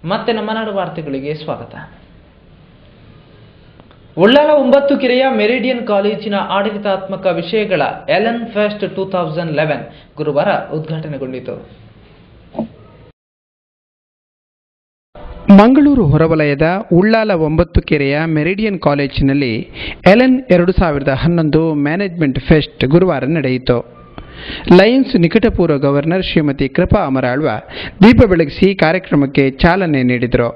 ಮತ್ತೆ ನಮ್ಮ ನಾಡು ವಾರ್ತೆಗಳಿಗೆ ಸ್ವಾಗತ. ಉಳ್ಳಾಲ 9 ಕೆರೆಯ ಮೆರಿಡಿಯನ್ ಕಾಲೇಜಿನ ಆಡಳಿತಾತ್ಮಕ ವಿಷಯಗಳ ಎಲೆನ್ ಫೆಸ್ಟ್ 2011 ಗುರುವಾರ ಉದ್ಘಾಟನೆಗೊಂಡಿತು. ಮಂಗಳೂರು ಹೊರವಲಯದ ಉಳ್ಳಾಲ 9 ಕೆರೆಯ ಮೆರಿಡಿಯನ್ ಕಾಲೇಜಿನಲ್ಲಿ ಎಲೆನ್ 2011 ಮ್ಯಾನೇಜ್ಮೆಂಟ್ ಫೆಸ್ಟ್ ಗುರುವಾರ ನಡೆಯಿತು. ಲಯನ್ಸ್ ನಿಕಟಪೂರ್ವ ಗವರ್ನರ್ ಶ್ರೀಮತಿ ಕೃಪಾ ಅಮರಾಳ್ವ ದೀಪ ಬೆಳಗಿಸಿ ಕಾರ್ಯಕ್ರಮಕ್ಕೆ ಚಾಲನೆ ನೀಡಿದರು.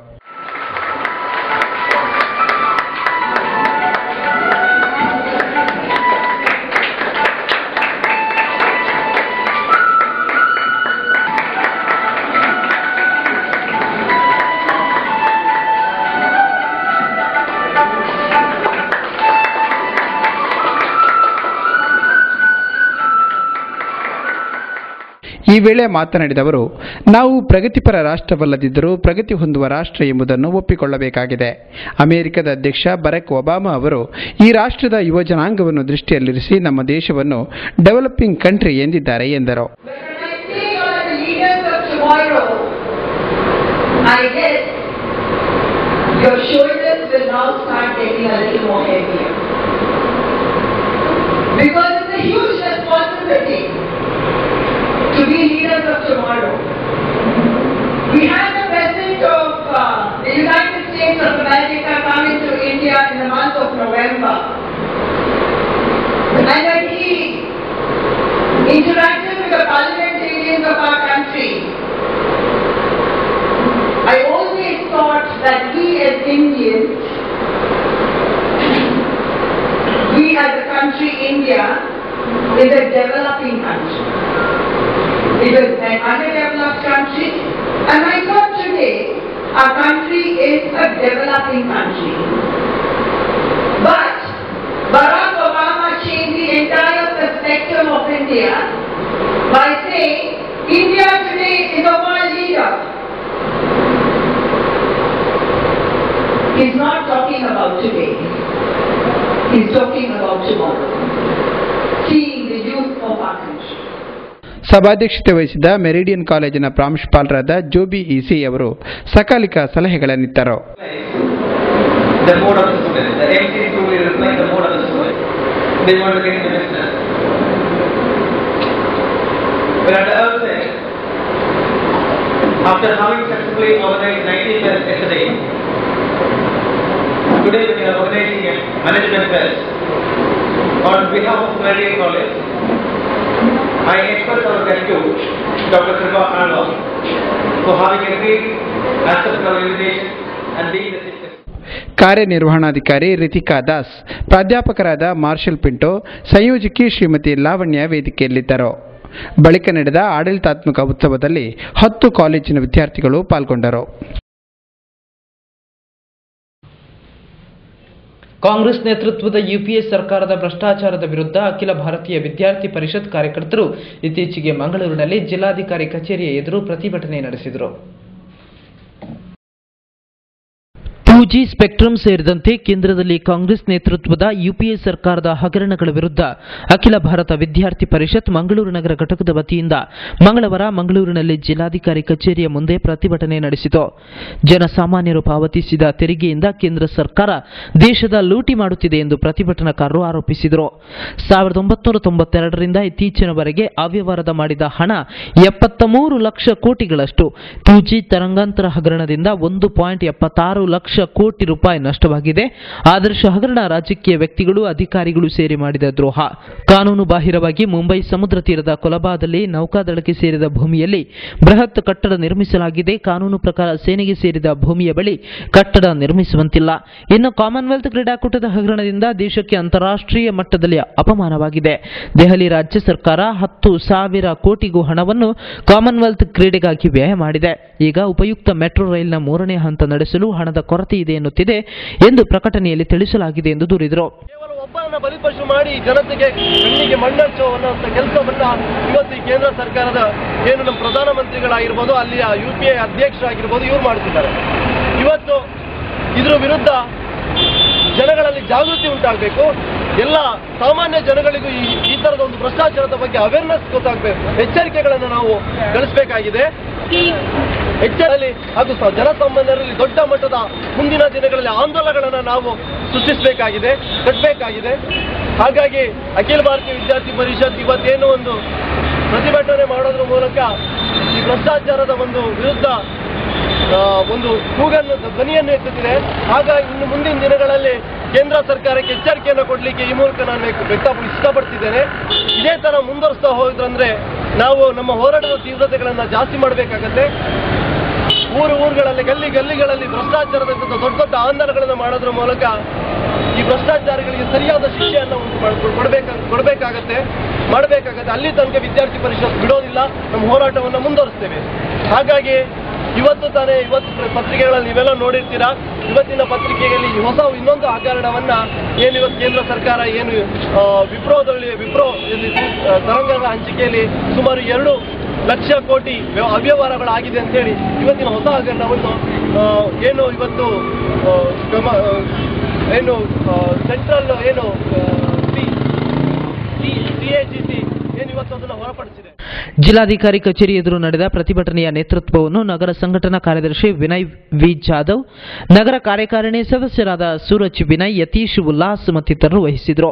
ಈ ವೇಳೆ ಮಾತನಾಡಿದ ಅವರು, ನಾವು ಪ್ರಗತಿಪರ ರಾಷ್ಟ್ರವಲ್ಲದಿದ್ದರೂ ಪ್ರಗತಿ ಹೊಂದುವ ರಾಷ್ಟ್ರ ಎಂಬುದನ್ನು ಒಪ್ಪಿಕೊಳ್ಳಬೇಕಾಗಿದೆ. ಅಮೆರಿಕದ ಅಧ್ಯಕ್ಷ ಬರಾಕ್ ಒಬಾಮಾ ಅವರು ಈ ರಾಷ್ಟ್ರದ ಯುವ ಜನಾಂಗವನ್ನು ದೃಷ್ಟಿಯಲ್ಲಿರಿಸಿ ನಮ್ಮ ದೇಶವನ್ನು ಡೆವಲಪಿಂಗ್ ಕಂಟ್ರಿ ಎಂದಿದ್ದಾರೆ ಎಂದರು. To be leaders of tomorrow. We had the President of the United States of America coming to India in the month of November. And when he interacted with the parliamentarians of our country, I always thought that we as Indians, we as a country, India, is a developing country. It is an underdeveloped country, and I thought today our country is a developing country. But Barack Obama changed the entire perspective of India by saying India today is a world leader. He's not talking about today. He's talking about tomorrow. Seeing the youth of our country. ಸಭಾಧ್ಯಕ್ಷತೆ ವಹಿಸಿದ meridian ಕಾಲೇಜಿನ ಪ್ರಾಂಶುಪಾಲರಾದ ಜೋಬಿ EC ಅವರು ಸಕಾಲಿಕ ಸಲಹೆಗಳನ್ನಿತ್ತರು. I express our gratitude to Dr. Kripa Amaralwa for having agreed to accept our invitation and being the chief. ಕಾರ್ಯನಿರ್ವಹಣಾಧಿಕಾರಿ ರಿತಿಕಾ ದಾಸ್, ಪ್ರಾಧ್ಯಾಪಕರಾದ marshal Pinto, ಸಂಯೋಜಕಿ Shrimati Lavanya ವೇದಿಕೆಯಲ್ಲಿದ್ದರು. ಬಳಿಕ ನಡೆದ ಆಡಳಿತಾತ್ಮಕ ಉತ್ಸವದಲ್ಲಿ 10 ಕಾಲೇಜಿನ ವಿದ್ಯಾರ್ಥಿಗಳು ಪಾಲ್ಗೊಂಡರು. ಕಾಂಗ್ರೆಸ್ ನೇತೃತ್ವದ ಯುಪಿಎ ಸರ್ಕಾರದ ಭ್ರಷ್ಟಾಚಾರದ ವಿರುದ್ಧ ಅಖಿಲ ಭಾರತೀಯ ವಿದ್ಯಾರ್ಥಿ ಪರಿಷತ್ ಕಾರ್ಯಕರ್ತರು ಇತ್ತೀಚೆಗೆ ಮಂಗಳೂರಿನಲ್ಲಿ ಜಿಲ್ಲಾಧಿಕಾರಿ ಕಚೇರಿಯ ಎದುರು ಪ್ರತಿಭಟನೆ ನಡೆಸಿದರು. 2G ಸ್ಪೆಕ್ಟ್ರಮ್ ಸೇರಿದಂತೆ ಕೇಂದ್ರದಲ್ಲಿ ಕಾಂಗ್ರೆಸ್ ನೇತೃತ್ವದ ಯುಪಿಎ ಸರ್ಕಾರದ ಹಗರಣಗಳ ವಿರುದ್ಧ ಅಖಿಲ ಭಾರತ ವಿದ್ಯಾರ್ಥಿ ಪರಿಷತ್ ಮಂಗಳೂರು ನಗರ ಘಟಕದ ವತಿಯಿಂದ ಮಂಗಳವಾರ ಮಂಗಳೂರಿನಲ್ಲಿ ಜಿಲ್ಲಾಧಿಕಾರಿ ಕಚೇರಿಯ ಮುಂದೆ ಪ್ರತಿಭಟನೆ ನಡೆಸಿತು. ಜನಸಾಮಾನ್ಯರು ಪಾವತಿಸಿದ ತೆರಿಗೆಯಿಂದ ಕೇಂದ್ರ ಸರ್ಕಾರ ದೇಶದ ಲೂಟಿ ಮಾಡುತ್ತಿದೆ ಎಂದು ಪ್ರತಿಭಟನಾಕಾರರು ಆರೋಪಿಸಿದರು. 1992ರಿಂದ ಇತ್ತೀಚಿನವರೆಗೆ ಅವ್ಯವಹಾರ ಮಾಡಿದ ಹಣ 73 ಲಕ್ಷ ಕೋಟಿಗಳಷ್ಟು. 2G ತರಂಗಾಂತರ ಹಗರಣದಿಂದ 1.76 ಲಕ್ಷ ಕೋಟಿ ರೂಪಾಯಿ ನಷ್ಟವಾಗಿದೆ. ಆದರ್ಶ ಹಗರಣ ರಾಜಕೀಯ ವ್ಯಕ್ತಿಗಳು, ಅಧಿಕಾರಿಗಳು ಸೇರಿ ಮಾಡಿದ ದ್ರೋಹ. ಕಾನೂನು ಬಾಹಿರವಾಗಿ ಮುಂಬೈ ಸಮುದ್ರ ತೀರದ ಕೊಲಬಾದಲ್ಲಿ ನೌಕಾದಳಕ್ಕೆ ಸೇರಿದ ಭೂಮಿಯಲ್ಲಿ ಬೃಹತ್ ಕಟ್ಟಡ ನಿರ್ಮಿಸಲಾಗಿದೆ. ಕಾನೂನು ಪ್ರಕಾರ ಸೇನೆಗೆ ಸೇರಿದ ಭೂಮಿಯ ಬಳಿ ಕಟ್ಟಡ ನಿರ್ಮಿಸುವಂತಿಲ್ಲ. ಇನ್ನು ಕಾಮನ್ವೆಲ್ತ್ ಕ್ರೀಡಾಕೂಟದ ಹಗರಣದಿಂದ ದೇಶಕ್ಕೆ ಅಂತಾರಾಷ್ಟ್ರೀಯ ಮಟ್ಟದಲ್ಲಿ ಅಪಮಾನವಾಗಿದೆ. ದೆಹಲಿ ರಾಜ್ಯ ಸರ್ಕಾರ 10,000 ಕೋಟಿಗೂ ಹಣವನ್ನು ಕಾಮನ್ವೆಲ್ತ್ ಕ್ರೀಡೆಗಾಗಿ ವ್ಯಯ ಮಾಡಿದೆ. ಈಗ ಉಪಯುಕ್ತ ಮೆಟ್ರೋ ರೈಲ್ನ 3ನೇ ಹಂತ ನಡೆಸಲು ಹಣದ ಕೊರತೆ ಇದೆ ಎನ್ನುತ್ತಿದೆ ಎಂದು ಪ್ರಕಟಣೆಯಲ್ಲಿ ತಿಳಿಸಲಾಗಿದೆ ಎಂದು ದೂರಿದರು. ಒಬ್ಬರನ್ನ ಬಲಿಪಶು ಮಾಡಿ ಜನತೆಗೆ ಕಣ್ಣಿಗೆ ಮಣ್ಣಚ್ಚುವಂತ ಕೆಲಸವನ್ನ ಇವತ್ತು ಈ ಕೇಂದ್ರ ಸರ್ಕಾರದ ಏನು ನಮ್ಮ ಪ್ರಧಾನಮಂತ್ರಿಗಳಾಗಿರ್ಬೋದು, ಅಲ್ಲಿಯ ಯುಪಿಎ ಅಧ್ಯಕ್ಷರಾಗಿರ್ಬೋದು, ಇವರು ಮಾಡ್ತಿದ್ದಾರೆ. ಇವತ್ತು ಇದರ ವಿರುದ್ಧ ಜನಗಳಲ್ಲಿ ಜಾಗೃತಿ ಉಂಟಾಗಬೇಕು. ಎಲ್ಲ ಸಾಮಾನ್ಯ ಜನಗಳಿಗೂ ಈ ತರದ ಒಂದು ಭ್ರಷ್ಟಾಚಾರದ ಬಗ್ಗೆ ಅವೇರ್ನೆಸ್ ಗೊತ್ತಾಗಬೇಕು, ಎಚ್ಚರಿಕೆಗಳನ್ನು ನಾವು ಗಳಿಸಬೇಕಾಗಿದೆ. ಹೆಚ್ಚಳಲ್ಲಿ ಹಾಗೂ ಜನಸಾಮಾನ್ಯರಲ್ಲಿ ದೊಡ್ಡ ಮಟ್ಟದ ಮುಂದಿನ ದಿನಗಳಲ್ಲಿ ಆಂದೋಲನಗಳನ್ನು ನಾವು ಸೃಷ್ಟಿಸಬೇಕಾಗಿದೆ, ಕಟ್ಟಬೇಕಾಗಿದೆ. ಹಾಗಾಗಿ ಅಖಿಲ ಭಾರತೀಯ ವಿದ್ಯಾರ್ಥಿ ಪರಿಷತ್ ಇವತ್ತೇನೋ ಒಂದು ಪ್ರತಿಭಟನೆ ಮಾಡೋದ್ರ ಮೂಲಕ ಈ ಭ್ರಷ್ಟಾಚಾರದ ಒಂದು ವಿರುದ್ಧ ಒಂದು ಕೂಗನ್ನು, ಧ್ವನಿಯನ್ನು ಎತ್ತುತ್ತಿದೆ. ಹಾಗಾಗಿ ಇನ್ನು ಮುಂದಿನ ದಿನಗಳಲ್ಲಿ ಕೇಂದ್ರ ಸರ್ಕಾರಕ್ಕೆ ಎಚ್ಚರಿಕೆಯನ್ನು ಕೊಡಲಿಕ್ಕೆ ಈ ಮೂಲಕ ನಾನು ಇಷ್ಟಪಡ್ತಿದ್ದೇನೆ. ಇದೇ ತರ ಮುಂದುವರಿಸ್ತಾ ಹೋದ್ರಂದ್ರೆ ನಾವು ನಮ್ಮ ಹೋರಾಟದ ತೀವ್ರತೆಗಳನ್ನು ಜಾಸ್ತಿ ಮಾಡಬೇಕಾಗತ್ತೆ. ಊರುಗಳಲ್ಲಿ ಗಲ್ಲಿಗಳಲ್ಲಿ ಭ್ರಷ್ಟಾಚಾರದ ವಿರುದ್ಧ ದೊಡ್ಡ ದೊಡ್ಡ ಆಂದೋಲನಗಳನ್ನು ಮಾಡೋದ್ರ ಮೂಲಕ ಈ ಭ್ರಷ್ಟಾಚಾರಿಗಳಿಗೆ ಸರಿಯಾದ ಶಿಕ್ಷೆಯನ್ನು ಮಾಡಬೇಕಾಗತ್ತೆ. ಅಲ್ಲಿ ತನಕ ವಿದ್ಯಾರ್ಥಿ ಪರಿಷತ್ ಬಿಡೋದಿಲ್ಲ, ನಮ್ಮ ಹೋರಾಟವನ್ನು ಮುಂದುವರಿಸ್ತೇವೆ. ಹಾಗಾಗಿ ಇವತ್ತು ಪತ್ರಿಕೆಗಳಲ್ಲಿ ನೀವೆಲ್ಲ ನೋಡಿರ್ತೀರಾ. ಇವತ್ತಿನ ಪತ್ರಿಕೆಯಲ್ಲಿ ಇನ್ನೊಂದು ಹಗರಣವನ್ನ ಏನು ಇವತ್ತು ಕೇಂದ್ರ ಸರ್ಕಾರ ಏನು ವಿಪ್ರೋದಲ್ಲಿ ತರಂಗದ ಹಂಚಿಕೆಯಲ್ಲಿ ಸುಮಾರು 2 ಲಕ್ಷ ಕೋಟಿ ಅವ್ಯವಹಾರಗಳಾಗಿದೆ ಅಂತೇಳಿ ಇವತ್ತಿನ ಹೊಸ ಹಗರಣವನ್ನು ಏನು ಇವತ್ತು ಸೆಂಟ್ರಲ್ CAGC ಏನು ಇವತ್ತು ಅದನ್ನು ಹೊರಪಡಿಸಿದೆ. ಜಿಲ್ಲಾಧಿಕಾರಿ ಕಚೇರಿ ಎದುರು ನಡೆದ ಪ್ರತಿಭಟನೆಯ ನೇತೃತ್ವವನ್ನು ನಗರ ಸಂಘಟನಾ ಕಾರ್ಯದರ್ಶಿ ವಿನಯ್ ವಿ ಜಾಧವ್, ನಗರ ಕಾರ್ಯಕಾರಿಣಿ ಸದಸ್ಯರಾದ ಸೂರಜ್ ವಿನಯ್, ಯತೀಶ್ ಉಲ್ಲಾಸ್ ಮತ್ತಿತರರು ವಹಿಸಿದರು.